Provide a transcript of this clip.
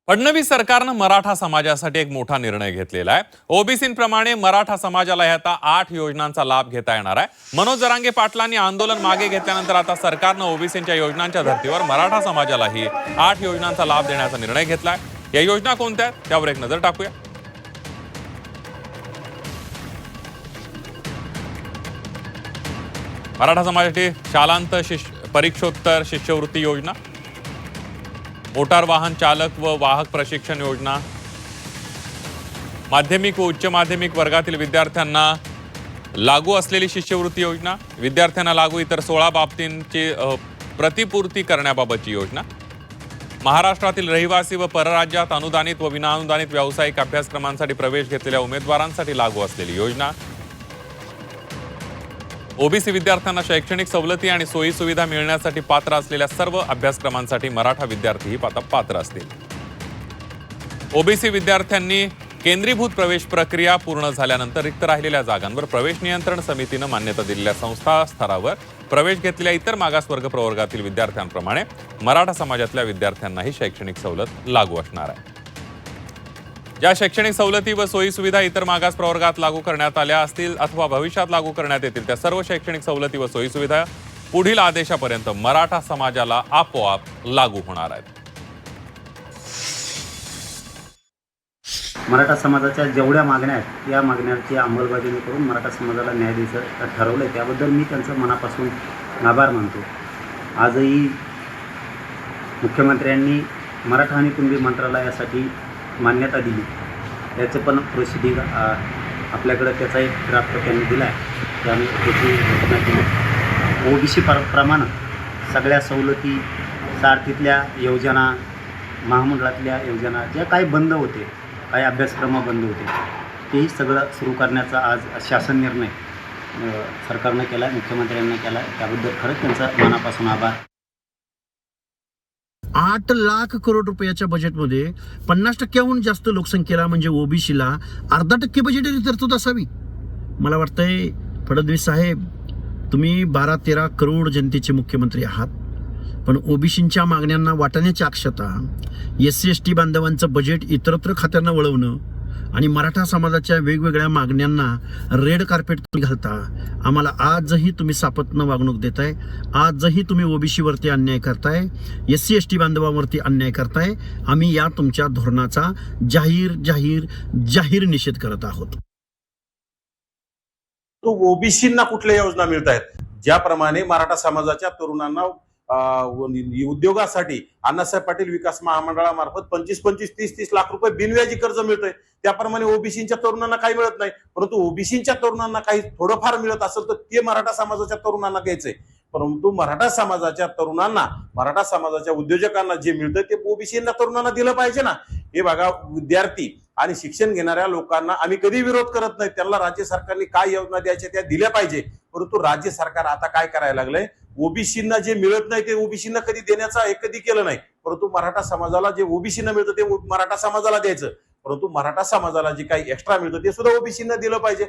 फडणवीस सरकारनं मराठा समाजासाठी एक मोठा निर्णय घेतलेला आहे। ओबीसींप्रमाणे मराठा समाजाला आता 8 योजनांचा लाभ घेता येणार आहे। मनोज जरांगे पाटलांनी आंदोलन मागे घेतल्यानंतर आता सरकारनं ओबीसींच्या योजनांच्या धर्तीवर मराठा समाजालाही 8 योजनांचा लाभ देण्याचा निर्णय घेतलाय। या योजना कोणत्या आहेत त्यावर एक नजर टाकूया। मराठा समाजासाठी शालांत परीक्षोत्तर शिष्यवृत्ती योजना, मोटार वाहन चालक व वाहक प्रशिक्षण योजना, माध्यमिक व उच्च माध्यमिक वर्गातील विद्यार्थ्यांना लागू असलेली शिष्यवृत्ती योजना, विद्यार्थ्यांना लागू इतर 16 बाबतींची प्रतिपूर्ती करण्याबाबतची योजना, महाराष्ट्रातील रहिवासी व परराज्यात अनुदानित व विनाअनुदानित व्यावसायिक अभ्यासक्रमांसाठी प्रवेश घेतलेल्या उमेदवारांसाठी लागू असलेली योजना, ओबीसी विद्यार्थ्यांना शैक्षणिक सवलती आणि सोयी सुविधा मिळण्यासाठी पात्र असलेल्या सर्व अभ्यासक्रमांसाठी मराठा विद्यार्थीही पात्र असतील। ओबीसी विद्यार्थ्यांनी केंद्रीभूत प्रवेश प्रक्रिया पूर्ण झाल्यानंतर रिक्त राहिलेल्या जागांवर प्रवेश नियंत्रण समितीनं मान्यता दिलेल्या संस्था स्तरावर प्रवेश घेतलेल्या इतर मागासवर्ग प्रवर्गातील विद्यार्थ्यांप्रमाणे मराठा समाजातल्या विद्यार्थ्यांनाही शैक्षणिक सवलत लागू असणार आहे। ज्या शैक्षणिक सवलती व सोयी सुविधा इतर मागास प्रवर्गात लागू करण्यात आल्या असतील अथवा भविष्यात लागू करण्यात येतील त्या सर्व शैक्षणिक सवलती व सोयी सुविधा पुढील आदेशापर्यंत मराठा समाजाला आपोआप लागू होणार आहेत। मराठा समाजाच्या जेवढ्या मागण्या आहेत या मागण्यांची अंमलबजावणी करून मराठा समाजाला न्याय द्यायचं ठरवलं आहे, त्याबद्दल मी त्यांचं मनापासून आभार मानतो। आजही मुख्यमंत्र्यांनी मराठा आणि कुणबी मंत्रालयासाठी मान्यता दिली, त्याचं पण प्रोसिडिंग आपल्याकडं त्याचा एक ड्राफ्ट त्यांनी दिला आहे। त्याने त्याची घोषणा केली। ओबीसी प्रमाणे सगळ्या सवलती, सारथीतल्या योजना, महामंडळातल्या योजना ज्या काही बंद होते, काही अभ्यासक्रम बंद होते, तेही सगळं सुरू करण्याचा आज शासन निर्णय सरकारनं केला आहे, मुख्यमंत्र्यांनी केला आहे। त्याबद्दल खरंच त्यांचा मनापासून आभार। 8 लाख करोड रुपयाच्या बजेटमध्ये 50% जास्त लोकसंख्येला म्हणजे ओबीसीला 0.5% बजेटरी तरतूद असावी। मला वाटतंय फडणवीस साहेब, तुम्ही 12-13 करोड जनतेचे मुख्यमंत्री आहात, पण ओबीसींच्या मागण्यांना वाटाण्याची अक्षता, SC/ST बांधवांचं बजेट इतरत्र खात्यांना वळवणं आणि मराठा समाजाच्या वेगवेगळ्या मागण्यांना रेड कार्पेट घालता आम्हाला आजही तुम्ही सापत्न वागणूक देताय। आजही तुम्ही ओबीसीवरती अन्याय करताय, SC/ST बांधवांवरती अन्याय करताय। आम्ही या तुमच्या धोरणाचा जाहीर निषेध करत आहोत। तो ओबीसींना कुठल्या योजना मिळत आहेत? ज्याप्रमाणे मराठा समाजाच्या तरुणांना उद्योगासाठी अण्णासाहेब पाटील विकास महामंडळामार्फत 25-25, 30-30 लाख रुपये बिनव्याजी कर्ज मिळतंय, त्याप्रमाणे ओबीसींच्या तरुणांना काही मिळत नाही। परंतु ओबीसींच्या तरुणांना काही थोडंफार मिळत असेल तर ते मराठा समाजाच्या तरुणांना द्यायचंय। परंतु मराठा समाजाच्या तरुणांना, मराठा समाजाच्या उद्योजकांना जे मिळतं ते ओबीसींना तरुणांना दिलं पाहिजे ना। हे बघा, विद्यार्थी आणि शिक्षण घेणाऱ्या लोकांना आम्ही कधी विरोध करत नाही, त्यांना राज्य सरकारने काय योजना द्यायच्या त्या दिल्या पाहिजे। परंतु राज्य सरकार आता काय करायला लागलंय, ओबीसींना जे मिळत नाही ते ओबीसींना कधी देण्याचा कधी केलं नाही, परंतु मराठा समाजाला जे ओबीसींना मिळतं ते मराठा समाजाला द्यायचं। परंतु मराठा समाजाला जे काही एक्स्ट्रा मिळतं ते सुद्धा ओबीसींना दिलं पाहिजे।